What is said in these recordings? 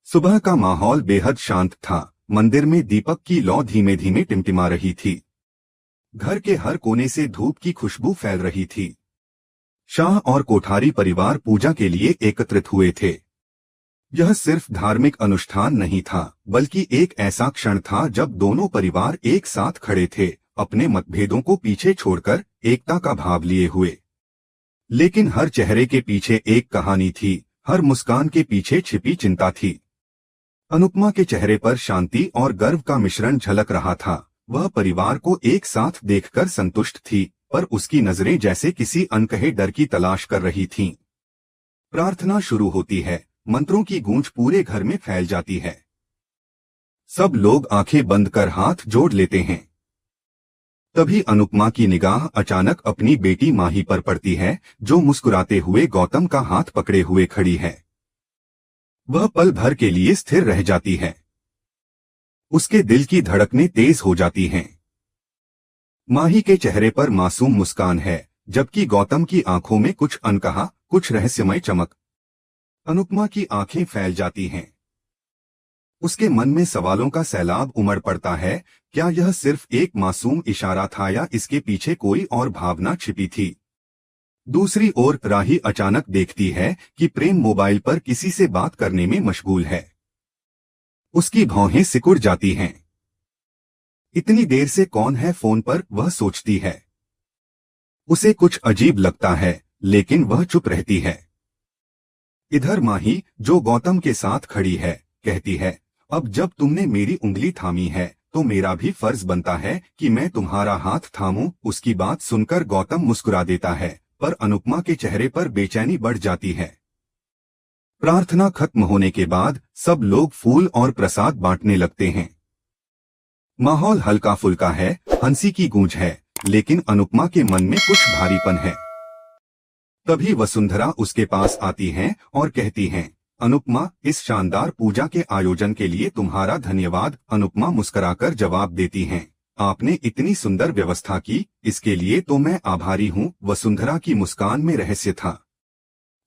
सुबह का माहौल बेहद शांत था। मंदिर में दीपक की लौ धीमे धीमे टिमटिमा रही थी। घर के हर कोने से धूप की खुशबू फैल रही थी। शाह और कोठारी परिवार पूजा के लिए एकत्रित हुए थे। यह सिर्फ धार्मिक अनुष्ठान नहीं था, बल्कि एक ऐसा क्षण था जब दोनों परिवार एक साथ खड़े थे, अपने मतभेदों को पीछे छोड़कर एकता का भाव लिए हुए। लेकिन हर चेहरे के पीछे एक कहानी थी, हर मुस्कान के पीछे छिपी चिंता थी। अनुपमा के चेहरे पर शांति और गर्व का मिश्रण झलक रहा था। वह परिवार को एक साथ देखकर संतुष्ट थी, पर उसकी नजरें जैसे किसी अनकहे डर की तलाश कर रही थीं। प्रार्थना शुरू होती है, मंत्रों की गूंज पूरे घर में फैल जाती है। सब लोग आंखें बंद कर हाथ जोड़ लेते हैं। तभी अनुपमा की निगाह अचानक अपनी बेटी माही पर पड़ती है, जो मुस्कुराते हुए गौतम का हाथ पकड़े हुए खड़ी है। वह पल भर के लिए स्थिर रह जाती है। उसके दिल की धड़कनें तेज हो जाती हैं। माही के चेहरे पर मासूम मुस्कान है, जबकि गौतम की आंखों में कुछ अनकहा, कुछ रहस्यमय चमक। अनुपमा की आंखें फैल जाती हैं। उसके मन में सवालों का सैलाब उमड़ पड़ता है। क्या यह सिर्फ एक मासूम इशारा था या इसके पीछे कोई और भावना छिपी थी? दूसरी ओर राही अचानक देखती है कि प्रेम मोबाइल पर किसी से बात करने में मशगूल है। उसकी भौहें सिकुड़ जाती हैं। इतनी देर से कौन है फोन पर, वह सोचती है। उसे कुछ अजीब लगता है, लेकिन वह चुप रहती है। इधर माही, जो गौतम के साथ खड़ी है, कहती है, अब जब तुमने मेरी उंगली थामी है तो मेरा भी फर्ज बनता है कि मैं तुम्हारा हाथ थामूं। उसकी बात सुनकर गौतम मुस्कुरा देता है, पर अनुपमा के चेहरे पर बेचैनी बढ़ जाती है। प्रार्थना खत्म होने के बाद सब लोग फूल और प्रसाद बांटने लगते हैं। माहौल हल्का फुल्का है, हंसी की गूंज है, लेकिन अनुपमा के मन में कुछ भारीपन है। तभी वसुंधरा उसके पास आती हैं और कहती हैं, अनुपमा, इस शानदार पूजा के आयोजन के लिए तुम्हारा धन्यवाद। अनुपमा मुस्कुराकर जवाब देती हैं, आपने इतनी सुंदर व्यवस्था की, इसके लिए तो मैं आभारी हूँ। वसुंधरा की मुस्कान में रहस्य था।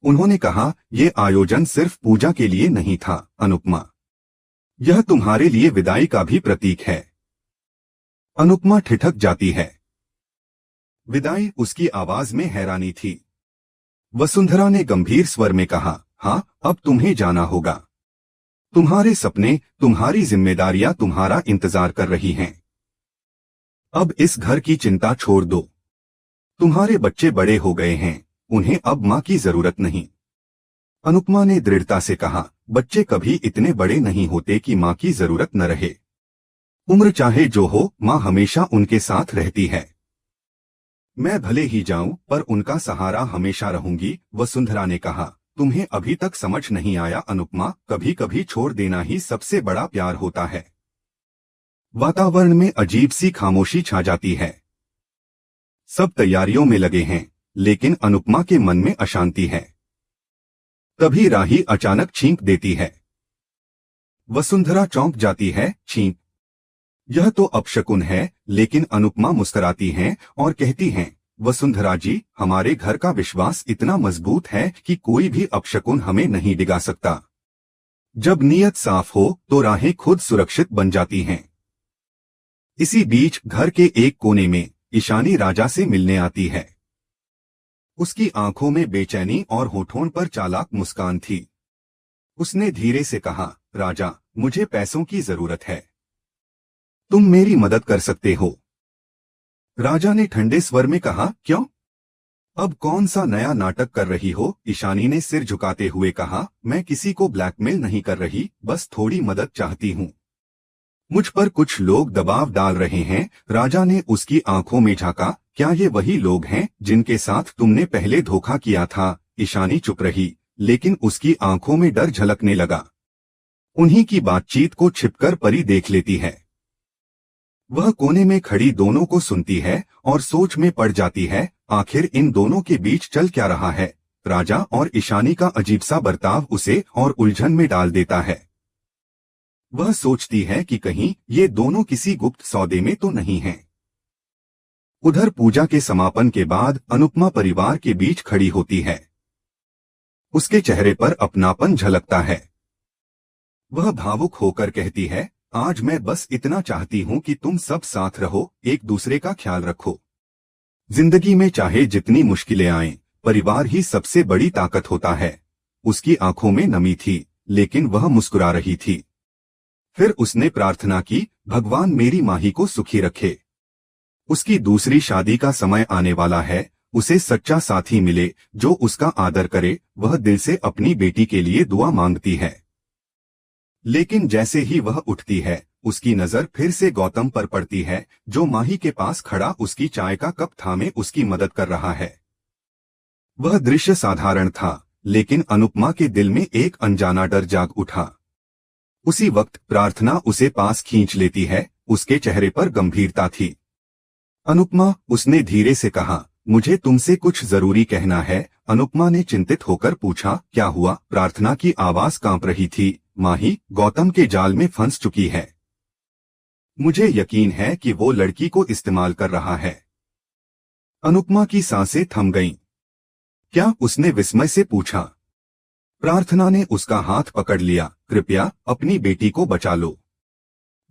उन्होंने कहा, ये आयोजन सिर्फ पूजा के लिए नहीं था अनुपमा, यह तुम्हारे लिए विदाई का भी प्रतीक है। अनुपमा ठिठक जाती है। विदाई? उसकी आवाज में हैरानी थी। वसुंधरा ने गंभीर स्वर में कहा, हाँ, अब तुम्हें जाना होगा। तुम्हारे सपने, तुम्हारी जिम्मेदारियां तुम्हारा इंतजार कर रही हैं। अब इस घर की चिंता छोड़ दो। तुम्हारे बच्चे बड़े हो गए हैं, उन्हें अब माँ की जरूरत नहीं। अनुपमा ने दृढ़ता से कहा, बच्चे कभी इतने बड़े नहीं होते कि माँ की जरूरत न रहे। उम्र चाहे जो हो, माँ हमेशा उनके साथ रहती है। मैं भले ही जाऊं, पर उनका सहारा हमेशा रहूंगी। वसुंधरा ने कहा, तुम्हें अभी तक समझ नहीं आया अनुपमा, कभी कभी छोड़ देना ही सबसे बड़ा प्यार होता है। वातावरण में अजीब सी खामोशी छा जाती है। सब तैयारियों में लगे हैं, लेकिन अनुपमा के मन में अशांति है। तभी राही अचानक छींक देती है। वसुंधरा चौंक जाती है। छींक? यह तो अपशकुन है। लेकिन अनुपमा मुस्कुराती हैं और कहती हैं, वसुंधरा जी, हमारे घर का विश्वास इतना मजबूत है कि कोई भी अपशकुन हमें नहीं डिगा सकता। जब नीयत साफ हो तो राहें खुद सुरक्षित बन जाती हैं। इसी बीच घर के एक कोने में ईशानी राजा से मिलने आती है। उसकी आंखों में बेचैनी और होठों पर चालाक मुस्कान थी। उसने धीरे से कहा, राजा, मुझे पैसों की जरूरत है। तुम मेरी मदद कर सकते हो। राजा ने ठंडे स्वर में कहा, क्यों? अब कौन सा नया नाटक कर रही हो? ईशानी ने सिर झुकाते हुए कहा, मैं किसी को ब्लैकमेल नहीं कर रही, बस थोड़ी मदद चाहती हूँ। मुझ पर कुछ लोग दबाव डाल रहे हैं। राजा ने उसकी आंखों में झांका, क्या ये वही लोग हैं जिनके साथ तुमने पहले धोखा किया था? ईशानी चुप रही, लेकिन उसकी आंखों में डर झलकने लगा। उन्हीं की बातचीत को छिपकर परी देख लेती है। वह कोने में खड़ी दोनों को सुनती है और सोच में पड़ जाती है, आखिर इन दोनों के बीच चल क्या रहा है? राजा और ईशानी का अजीब सा बर्ताव उसे और उलझन में डाल देता है। वह सोचती है कि कहीं ये दोनों किसी गुप्त सौदे में तो नहीं हैं। उधर पूजा के समापन के बाद अनुपमा परिवार के बीच खड़ी होती है। उसके चेहरे पर अपनापन झलकता है। वह भावुक होकर कहती है, आज मैं बस इतना चाहती हूँ कि तुम सब साथ रहो, एक दूसरे का ख्याल रखो। जिंदगी में चाहे जितनी मुश्किलें आएं, परिवार ही सबसे बड़ी ताकत होता है। उसकी आंखों में नमी थी, लेकिन वह मुस्कुरा रही थी। फिर उसने प्रार्थना की, भगवान मेरी माही को सुखी रखे। उसकी दूसरी शादी का समय आने वाला है, उसे सच्चा साथी मिले जो उसका आदर करे। वह दिल से अपनी बेटी के लिए दुआ मांगती है। लेकिन जैसे ही वह उठती है, उसकी नजर फिर से गौतम पर पड़ती है, जो माही के पास खड़ा उसकी चाय का कप थामे उसकी मदद कर रहा है। वह दृश्य साधारण था, लेकिन अनुपमा के दिल में एक अनजाना डर जाग उठा। उसी वक्त प्रार्थना उसे पास खींच लेती है, उसके चेहरे पर गंभीरता थी। अनुपमा, उसने धीरे से कहा, मुझे तुमसे कुछ जरूरी कहना है। अनुपमा ने चिंतित होकर पूछा, क्या हुआ? प्रार्थना की आवाज कांप रही थी। माही गौतम के जाल में फंस चुकी है। मुझे यकीन है कि वो लड़की को इस्तेमाल कर रहा है। अनुपमा की सांसें थम गईं। क्या? उसने विस्मय से पूछा। प्रार्थना ने उसका हाथ पकड़ लिया, कृपया अपनी बेटी को बचा लो।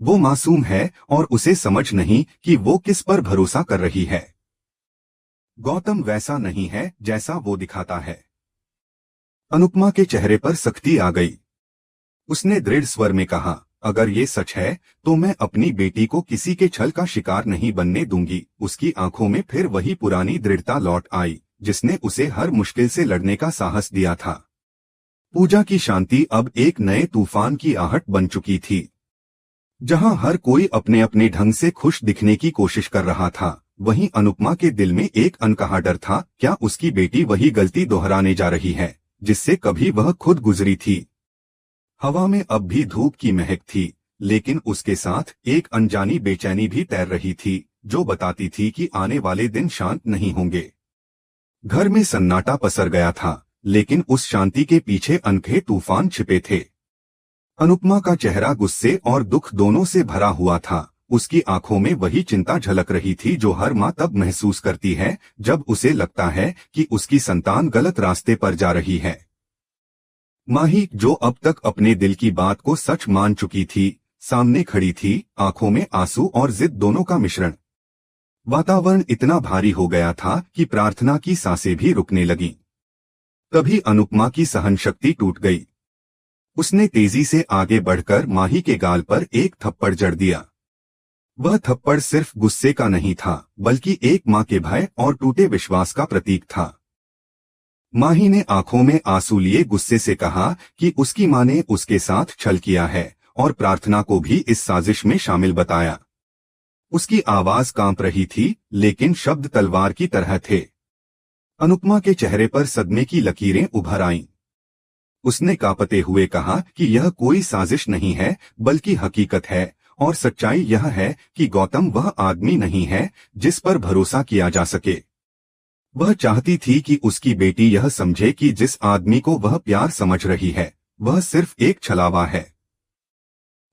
वो मासूम है और उसे समझ नहीं कि वो किस पर भरोसा कर रही है। गौतम वैसा नहीं है जैसा वो दिखाता है। अनुपमा के चेहरे पर सख्ती आ गई। उसने दृढ़ स्वर में कहा, अगर ये सच है तो मैं अपनी बेटी को किसी के छल का शिकार नहीं बनने दूंगी। उसकी आंखों में फिर वही पुरानी दृढ़ता लौट आई, जिसने उसे हर मुश्किल से लड़ने का साहस दिया था। पूजा की शांति अब एक नए तूफान की आहट बन चुकी थी। जहां हर कोई अपने अपने ढंग से खुश दिखने की कोशिश कर रहा था, वहीं अनुपमा के दिल में एक अनकहा डर था। क्या उसकी बेटी वही गलती दोहराने जा रही है जिससे कभी वह खुद गुजरी थी? हवा में अब भी धूप की महक थी, लेकिन उसके साथ एक अनजानी बेचैनी भी तैर रही थी, जो बताती थी कि आने वाले दिन शांत नहीं होंगे। घर में सन्नाटा पसर गया था, लेकिन उस शांति के पीछे अनखे तूफान छिपे थे। अनुपमा का चेहरा गुस्से और दुख दोनों से भरा हुआ था। उसकी आंखों में वही चिंता झलक रही थी जो हर माँ तब महसूस करती है जब उसे लगता है कि उसकी संतान गलत रास्ते पर जा रही है। माही, जो अब तक अपने दिल की बात को सच मान चुकी थी, सामने खड़ी थी, आंखों में आंसू और जिद दोनों का मिश्रण। वातावरण इतना भारी हो गया था कि प्रार्थना की सांसें भी रुकने लगीं। तभी अनुपमा की सहनशक्ति टूट गई। उसने तेजी से आगे बढ़कर माही के गाल पर एक थप्पड़ जड़ दिया। वह थप्पड़ सिर्फ गुस्से का नहीं था, बल्कि एक माँ के भय और टूटे विश्वास का प्रतीक था। माही ने आंखों में आंसू लिए गुस्से से कहा कि उसकी माँ ने उसके साथ छल किया है और प्रार्थना को भी इस साजिश में शामिल बताया। उसकी आवाज कांप रही थी, लेकिन शब्द तलवार की तरह थे। अनुपमा के चेहरे पर सदमे की लकीरें उभर आईं। उसने कांपते हुए कहा कि यह कोई साजिश नहीं है, बल्कि हकीकत है, और सच्चाई यह है कि गौतम वह आदमी नहीं है जिस पर भरोसा किया जा सके। वह चाहती थी कि उसकी बेटी यह समझे कि जिस आदमी को वह प्यार समझ रही है, वह सिर्फ एक छलावा है।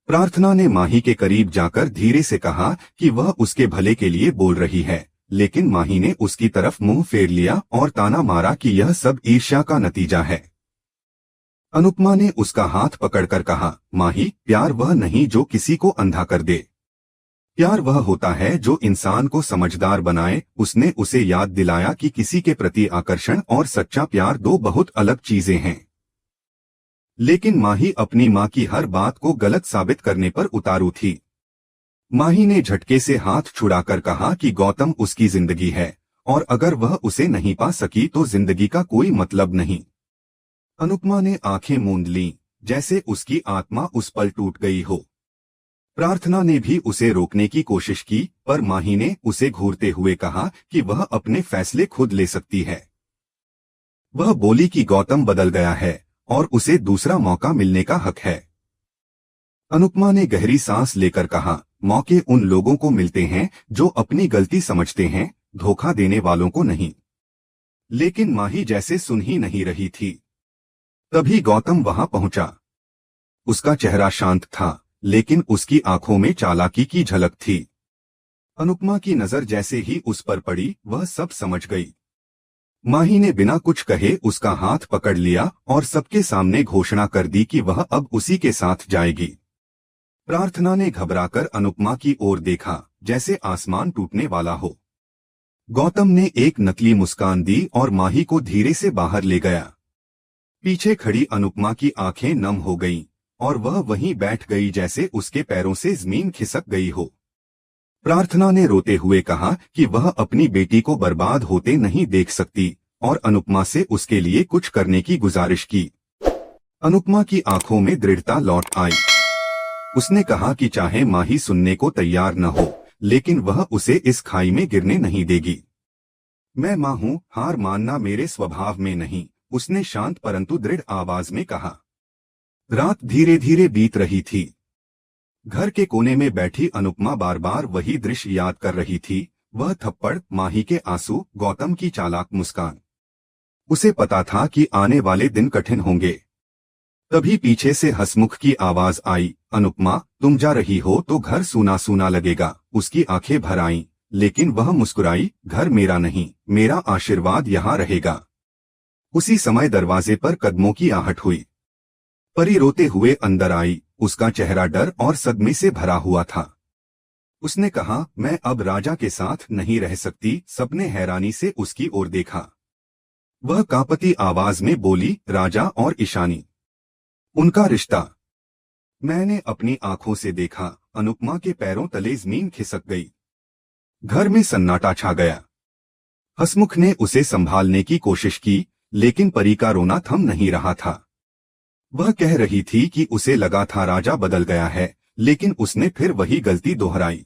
प्रार्थना ने माही के करीब जाकर धीरे से कहा कि वह उसके भले के लिए बोल रही है, लेकिन माही ने उसकी तरफ मुंह फेर लिया और ताना मारा कि यह सब ईर्ष्या का नतीजा है। अनुपमा ने उसका हाथ पकड़कर कहा, माही, प्यार वह नहीं जो किसी को अंधा कर दे। प्यार वह होता है जो इंसान को समझदार बनाए। उसने उसे याद दिलाया कि किसी के प्रति आकर्षण और सच्चा प्यार दो बहुत अलग चीजें हैं। लेकिन माही अपनी माँ की हर बात को गलत साबित करने पर उतारू थी। माही ने झटके से हाथ छुड़ाकर कहा कि गौतम उसकी जिंदगी है, और अगर वह उसे नहीं पा सकी तो जिंदगी का कोई मतलब नहीं। अनुपमा ने आंखें मूंद लीं, जैसे उसकी आत्मा उस पल टूट गई हो। प्रार्थना ने भी उसे रोकने की कोशिश की, पर माही ने उसे घूरते हुए कहा कि वह अपने फैसले खुद ले सकती है। वह बोली कि गौतम बदल गया है और उसे दूसरा मौका मिलने का हक है। अनुपमा ने गहरी सांस लेकर कहा, मौके उन लोगों को मिलते हैं जो अपनी गलती समझते हैं, धोखा देने वालों को नहीं। लेकिन माही जैसे सुन ही नहीं रही थी। तभी गौतम वहां पहुंचा। उसका चेहरा शांत था, लेकिन उसकी आंखों में चालाकी की झलक थी। अनुपमा की नजर जैसे ही उस पर पड़ी, वह सब समझ गई। माही ने बिना कुछ कहे उसका हाथ पकड़ लिया और सबके सामने घोषणा कर दी कि वह अब उसी के साथ जाएगी। प्रार्थना ने घबराकर अनुपमा की ओर देखा, जैसे आसमान टूटने वाला हो। गौतम ने एक नकली मुस्कान दी और माही को धीरे से बाहर ले गया। पीछे खड़ी अनुपमा की आंखें नम हो गईं और वह वहीं बैठ गई जैसे उसके पैरों से जमीन खिसक गई हो। प्रार्थना ने रोते हुए कहा कि वह अपनी बेटी को बर्बाद होते नहीं देख सकती और अनुपमा से उसके लिए कुछ करने की गुजारिश की। अनुपमा की आंखों में दृढ़ता लौट आई। उसने कहा कि चाहे माही सुनने को तैयार न हो, लेकिन वह उसे इस खाई में गिरने नहीं देगी। मैं मां हूं, हार मानना मेरे स्वभाव में नहीं, उसने शांत परंतु दृढ़ आवाज में कहा। रात धीरे धीरे बीत रही थी। घर के कोने में बैठी अनुपमा बार बार वही दृश्य याद कर रही थी, वह थप्पड़, माही के आंसू, गौतम की चालाक मुस्कान। उसे पता था कि आने वाले दिन कठिन होंगे। तभी पीछे से हंसमुख की आवाज आई, अनुपमा तुम जा रही हो तो घर सूना सूना लगेगा। उसकी आंखें भर आईं, लेकिन वह मुस्कुराई, घर मेरा नहीं, मेरा आशीर्वाद यहाँ रहेगा। उसी समय दरवाजे पर कदमों की आहट हुई। परी रोते हुए अंदर आई, उसका चेहरा डर और सदमे से भरा हुआ था। उसने कहा, मैं अब राजा के साथ नहीं रह सकती। सबने हैरानी से उसकी ओर देखा। वह कांपती आवाज में बोली, राजा और ईशानी, उनका रिश्ता। मैंने अपनी आंखों से देखा। अनुपमा के पैरों तले जमीन खिसक गई। घर में सन्नाटा छा गया। हंसमुख ने उसे संभालने की कोशिश की, लेकिन परी का रोना थम नहीं रहा था। वह कह रही थी कि उसे लगा था राजा बदल गया है, लेकिन उसने फिर वही गलती दोहराई।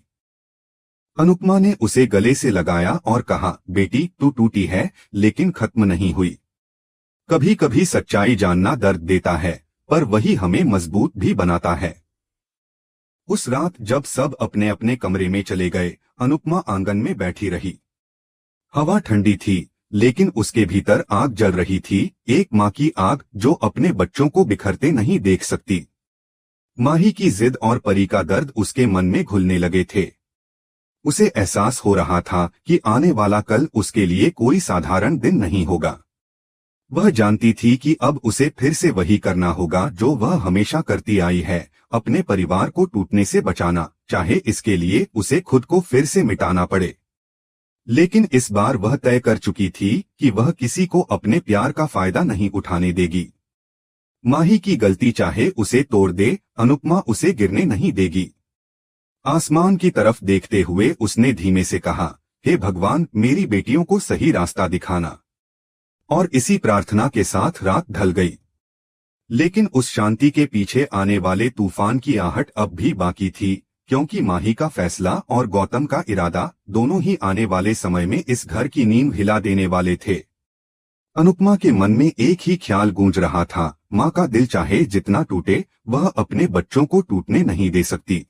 अनुपमा ने उसे गले से लगाया और कहा, बेटी तू टूटी है, लेकिन खत्म नहीं हुई। कभी कभी सच्चाई जानना दर्द देता है, पर वही हमें मजबूत भी बनाता है। उस रात जब सब अपने अपने कमरे में चले गए, अनुपमा आंगन में बैठी रही। हवा ठंडी थी, लेकिन उसके भीतर आग जल रही थी, एक माँ की आग जो अपने बच्चों को बिखरते नहीं देख सकती। माही की जिद और परी का दर्द उसके मन में घुलने लगे थे। उसे एहसास हो रहा था कि आने वाला कल उसके लिए कोई साधारण दिन नहीं होगा। वह जानती थी कि अब उसे फिर से वही करना होगा जो वह हमेशा करती आई है, अपने परिवार को टूटने से बचाना, चाहे इसके लिए उसे खुद को फिर से मिटाना पड़े। लेकिन इस बार वह तय कर चुकी थी कि वह किसी को अपने प्यार का फायदा नहीं उठाने देगी। माही की गलती चाहे उसे तोड़ दे, अनुपमा उसे गिरने नहीं देगी। आसमान की तरफ देखते हुए उसने धीमे से कहा, हे भगवान, मेरी बेटियों को सही रास्ता दिखाना। और इसी प्रार्थना के साथ रात ढल गई। लेकिन उस शांति के पीछे आने वाले तूफान की आहट अब भी बाकी थी, क्योंकि माही का फैसला और गौतम का इरादा दोनों ही आने वाले समय में इस घर की नींव हिला देने वाले थे। अनुपमा के मन में एक ही ख्याल गूंज रहा था, माँ का दिल चाहे जितना टूटे, वह अपने बच्चों को टूटने नहीं दे सकती।